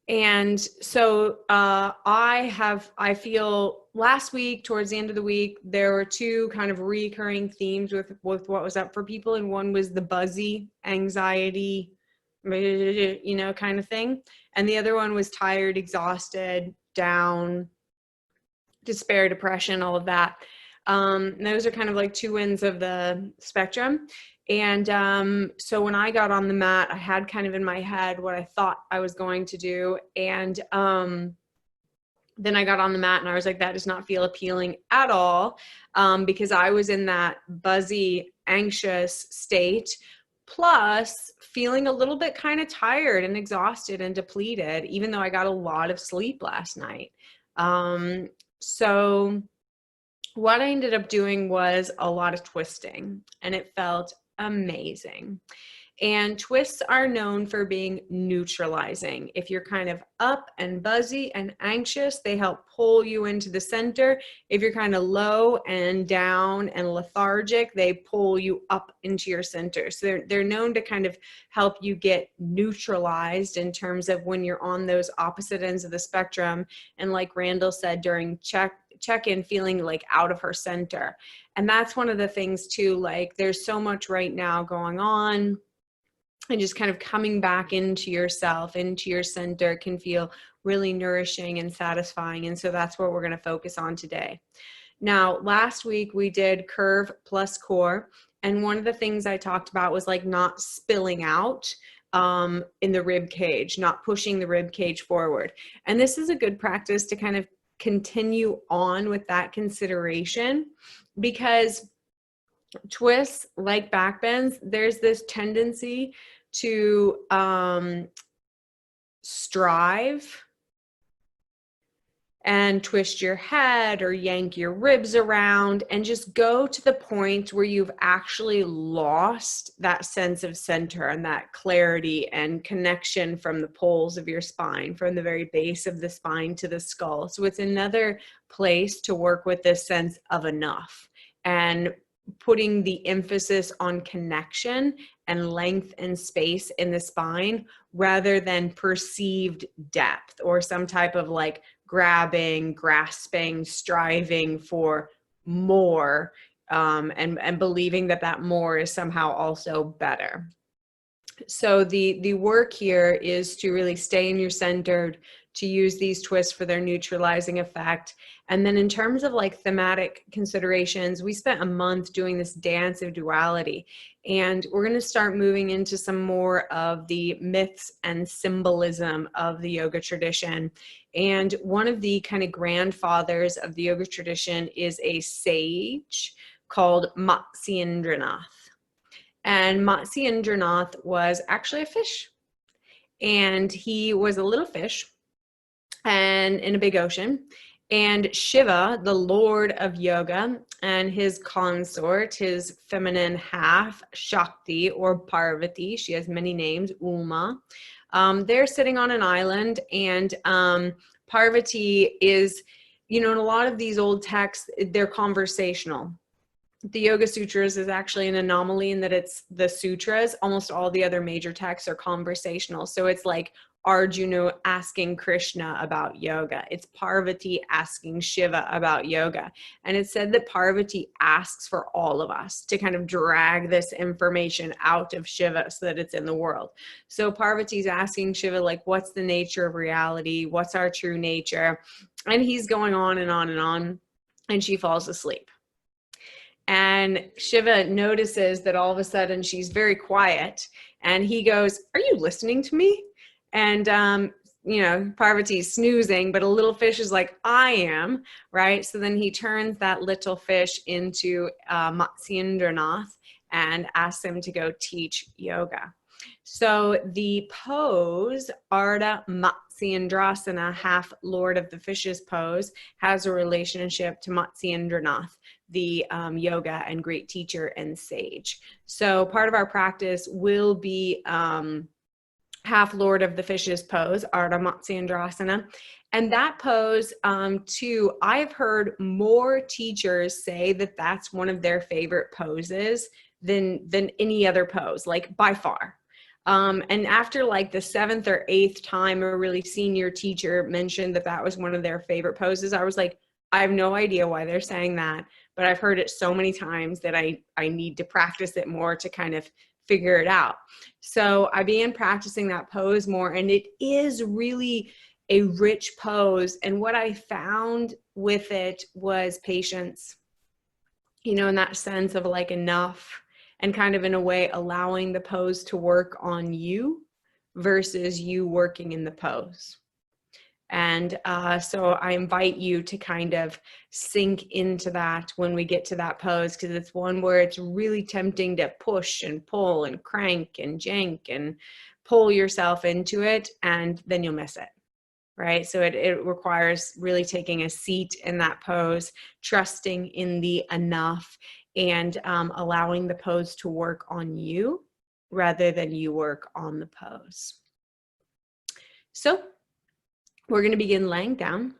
And so I feel last week, towards the end of the week, there were two kind of recurring themes with what was up for people. And one was the buzzy anxiety, kind of thing. And the other one was tired, exhausted, down, despair, depression, all of that. Those are kind of like two ends of the spectrum. And so when I got on the mat, I had kind of in my head what I thought I was going to do. And then I got on the mat and I was like, that does not feel appealing at all, because I was in that buzzy, anxious state, plus feeling a little bit kind of tired and exhausted and depleted, even though I got a lot of sleep last night. So what I ended up doing was a lot of twisting, and it felt amazing. And twists are known for being neutralizing. If you're kind of up and buzzy and anxious, they help pull you into the center. If you're kind of low and down and lethargic, they pull you up into your center. So they're known to kind of help you get neutralized in terms of when you're on those opposite ends of the spectrum. And like Randall said during check-in, feeling like out of her center. And that's one of the things too, like there's so much right now going on, and just kind of coming back into yourself, into your center, can feel really nourishing and satisfying. And so that's what we're going to focus on today. Now, last week we did curve plus core. And one of the things I talked about was like not spilling out in the rib cage, not pushing the rib cage forward. And this is a good practice to kind of continue on with that consideration, because twists, like back bends, there's this tendency to strive and twist your head or yank your ribs around and just go to the point where you've actually lost that sense of center and that clarity and connection from the poles of your spine, from the very base of the spine to the skull. So it's another place to work with this sense of enough and putting the emphasis on connection and length and space in the spine rather than perceived depth or some type of like grabbing, grasping, striving for more, and believing that that more is somehow also better. So the work here is to really stay in your centered, to use these twists for their neutralizing effect. And then in terms of like thematic considerations, we spent a month doing this dance of duality, and we're going to start moving into some more of the myths and symbolism of the yoga tradition. And one of the kind of grandfathers of the yoga tradition is a sage called Matsyendranath. And Matsyendranath was actually a fish. And he was a little fish and in a big ocean. And Shiva, the lord of yoga, and his consort, his feminine half, Shakti or Parvati, she has many names, Uma, they're sitting on an island. And Parvati is, in a lot of these old texts, they're conversational. The Yoga Sutras is actually an anomaly in that it's the sutras. Almost all the other major texts are conversational. So it's like Arjuna asking Krishna about yoga. It's Parvati asking Shiva about yoga. And it's said that Parvati asks for all of us to kind of drag this information out of Shiva so that it's in the world. So Parvati's asking Shiva, like, what's the nature of reality? What's our true nature? And he's going on and on and on. And she falls asleep. And Shiva notices that all of a sudden she's very quiet, and he goes, "Are you listening to me?" And, Parvati's snoozing, but a little fish is like, "I am," right? So then he turns that little fish into Matsyendranath and asks him to go teach yoga. So the pose, Ardha Matsyendrasana, half Lord of the Fishes pose, has a relationship to Matsyendranath, the yoga and great teacher and sage. So part of our practice will be half Lord of the Fishes pose, Ardha Matsyendrasana. And that pose, too, I've heard more teachers say that that's one of their favorite poses than any other pose, like by far. And after like the 7th or 8th time, a really senior teacher mentioned that that was one of their favorite poses. I was like, I have no idea why they're saying that, but I've heard it so many times that I need to practice it more to kind of figure it out. So I began practicing that pose more, and it is really a rich pose. And what I found with it was patience, you know, in that sense of like enough, and kind of in a way allowing the pose to work on you versus you working in the pose. And so I invite you to kind of sink into that when we get to that pose, because it's one where it's really tempting to push and pull and crank and jank and pull yourself into it, and then you'll miss it. Right? So it requires really taking a seat in that pose, trusting in the enough, and allowing the pose to work on you rather than you work on the pose. So we're going to begin laying down.